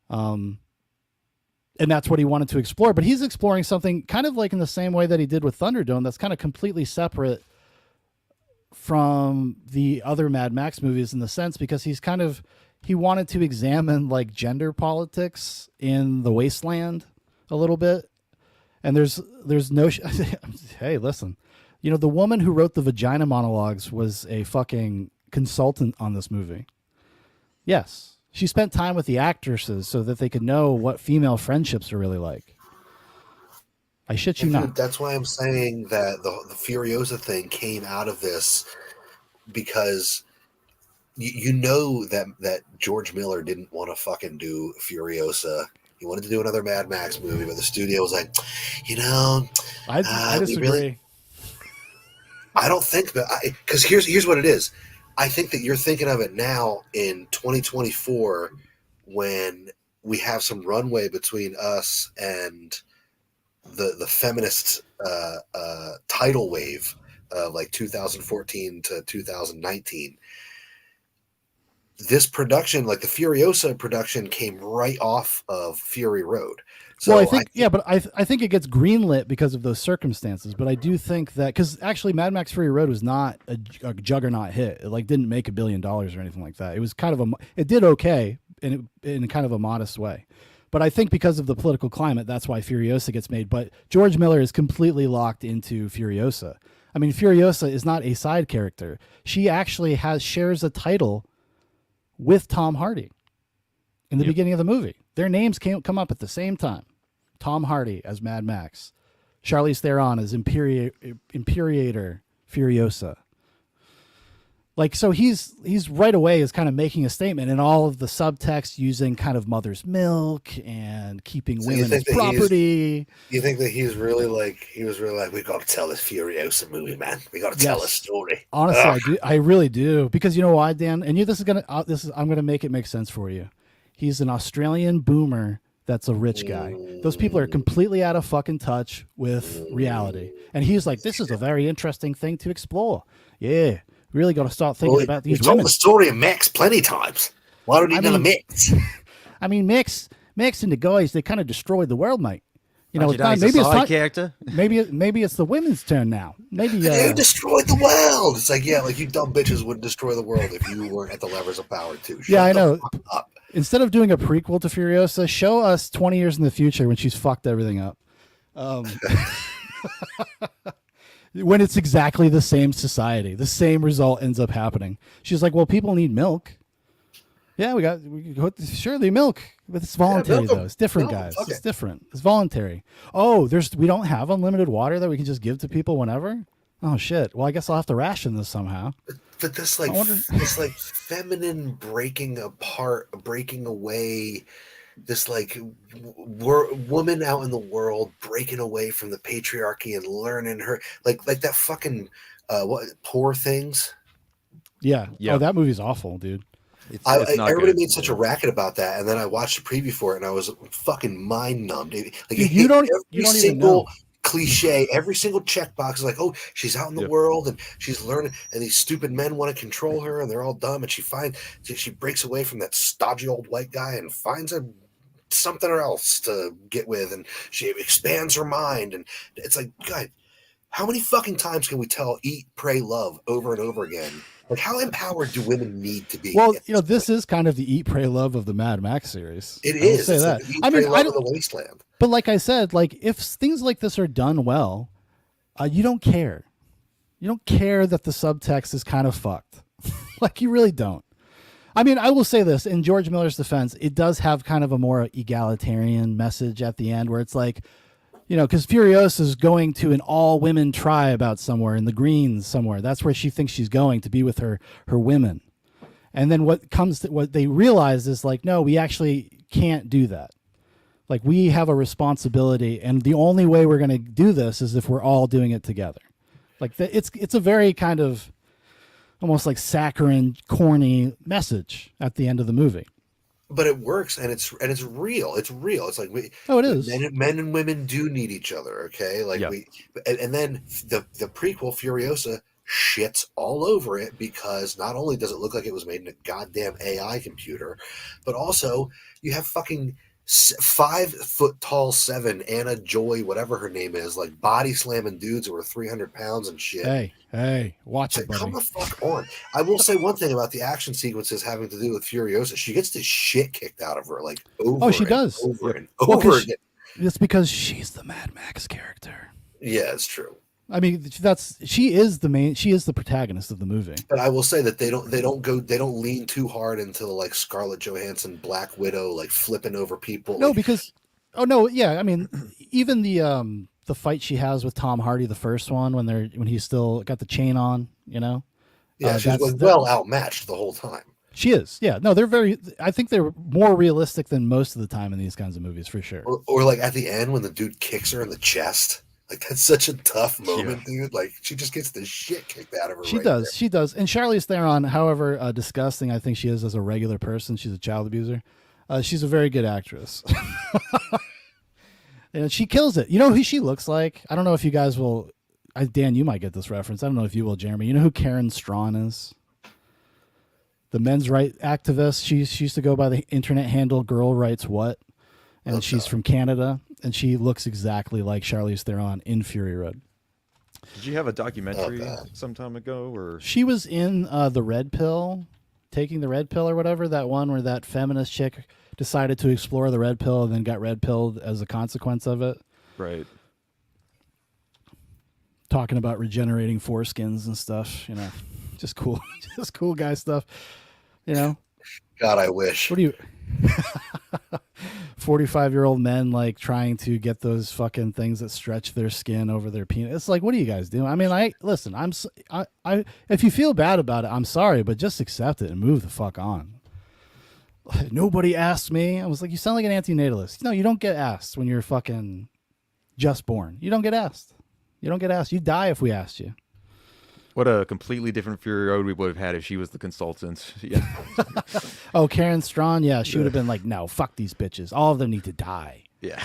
Um, and that's what he wanted to explore. But he's exploring something kind of like in the same way that he did with Thunderdome. That's kind of completely separate from the other Mad Max movies in the sense because he wanted to examine like gender politics in the wasteland a little bit. And there's no hey, listen, the woman who wrote the vagina monologues was a fucking consultant on this movie. Yes, she spent time with the actresses so that they could know what female friendships are really like. I shit you not. That's why I'm saying that the Furiosa thing came out of this because you know that George Miller didn't want to fucking do Furiosa. He wanted to do another Mad Max movie, but the studio was like, I disagree. I don't think that because here's what it is. I think that you're thinking of it now in 2024 when we have some runway between us and the feminist tidal wave of like 2014 to 2019. This production, like the Furiosa production, came right off of Fury Road. So well, I think it gets greenlit because of those circumstances. But I do think that because actually, Mad Max Fury Road was not a juggernaut hit. It like didn't make $1 billion or anything like that. It was kind of it did okay in kind of a modest way. But I think because of the political climate, that's why Furiosa gets made. But George Miller is completely locked into Furiosa. I mean, Furiosa is not a side character. She actually shares a title with Tom Hardy in the beginning of the movie. Their names come up at the same time. Tom Hardy as Mad Max, Charlize Theron as Imperator Furiosa. Like, so he's right away is kind of making a statement, and all of the subtext using kind of mother's milk and keeping women as property. You think that he was really like, we got to tell this Furiosa movie, man. We got to tell a story. Honestly, I do. I really do, because you know why, Dan? And I'm gonna make it make sense for you. He's an Australian boomer that's a rich guy. Those people are completely out of fucking touch with reality, and he's like, this is a very interesting thing to explore. Yeah. Really got to start thinking about these women. We've told the story of Max plenty times. Why don't you know Max? I mean, Max and the guys, they kind of destroyed the world, mate. Maybe it's a character. Maybe it's the women's turn now. Maybe they destroyed the world. It's like, yeah, like you dumb bitches wouldn't destroy the world if you weren't at the levers of power too. Yeah, I know. Instead of doing a prequel to Furiosa, show us 20 years in the future when she's fucked everything up. When it's exactly the same society, the same result ends up happening. She's like, well, people need milk. Yeah, sure, they milk, but it's voluntary though. It's different, guys. It's different. It's voluntary. Oh, we don't have unlimited water that we can just give to people whenever. Oh shit. Well, I guess I'll have to ration this somehow. But this like feminine breaking apart, breaking away. This like woman out in the world breaking away from the patriarchy and learning her like that fucking Poor Things. Yeah. Oh, that movie's awful, dude. It's everybody made such a racket about that, and then I watched the preview for it, and I was fucking mind numbed. Like, dude, you don't even know. Cliche, every single checkbox is like, oh, she's out in the world and she's learning, and these stupid men want to control her, and they're all dumb, and she breaks away from that stodgy old white guy and finds something else to get with, and she expands her mind, and it's like, God, how many fucking times can we tell eat, pray, love over and over again? Like, how empowered do women need to be? Well, this is kind of the eat, pray, love of the Mad Max series. It is. Say that. Like eat, pray, love of the wasteland. But like I said, like if things like this are done well, you don't care. You don't care that the subtext is kind of fucked. Like, you really don't. I mean, I will say this, in George Miller's defense, it does have kind of a more egalitarian message at the end where it's like, because Furiosa is going to an all-women tribe out somewhere in the Greens somewhere. That's where she thinks she's going to be with her women. And then what they realize is like, no, we actually can't do that. Like, we have a responsibility, and the only way we're going to do this is if we're all doing it together. Like, it's a very kind of almost like saccharine, corny message at the end of the movie. But it works, and it's real. It's real. It's like it is. Men and women do need each other. Okay, like and then the prequel Furiosa shits all over it because not only does it look like it was made in a goddamn AI computer, but also you have fucking 5 foot tall 7 Anna Joy, whatever her name is, like body slamming dudes who are 300 pounds and shit. Hey, watch it, buddy. Come the fuck on. I will say one thing about the action sequences having to do with Furiosa. She gets the shit kicked out of her like over she does. over and over again. It's because she's the Mad Max character. Yeah, it's true. I mean, she is the protagonist of the movie. But I will say that they don't lean too hard into like Scarlett Johansson, Black Widow, like flipping over people. No, because I mean, even the fight she has with Tom Hardy, the first one when he's still got the chain on, you know. Yeah, she's well outmatched the whole time. She is. Yeah. No, I think they're more realistic than most of the time in these kinds of movies, for sure. Or like at the end when the dude kicks her in the chest. Like, that's such a tough moment, dude. Like, she just gets the shit kicked out of her. She does. And Charlize Theron, however disgusting I think she is as a regular person, she's a child abuser. She's a very good actress. And she kills it. You know who she looks like? I don't know if you guys will. Dan, you might get this reference. I don't know if you will, Jeremy. You know who Karen Strawn is? The men's rights activist. She used to go by the internet handle Girl Writes What. And she's from Canada, and she looks exactly like Charlize Theron in Fury Road. Did you have a documentary some time ago, or she was in the Red Pill, taking the Red Pill or whatever? That one where that feminist chick decided to explore the Red Pill and then got red pilled as a consequence of it. Right. Talking about regenerating foreskins and stuff, you know, just cool guy stuff, you know. God, I wish. What do you? 45-year-old men like trying to get those fucking things that stretch their skin over their penis. It's like, what are you guys doing? I mean, listen. I if you feel bad about it, I'm sorry, but just accept it and move the fuck on. Nobody asked me. I was like, you sound like an antinatalist. No, you don't get asked when you're fucking just born. You don't get asked. You don't get asked. You die if we asked you. What a completely different Fury Road we would have had if she was the consultant. Yeah. Oh, Karen Strawn. Yeah, she would have been like, no, fuck these bitches. All of them need to die. Yeah.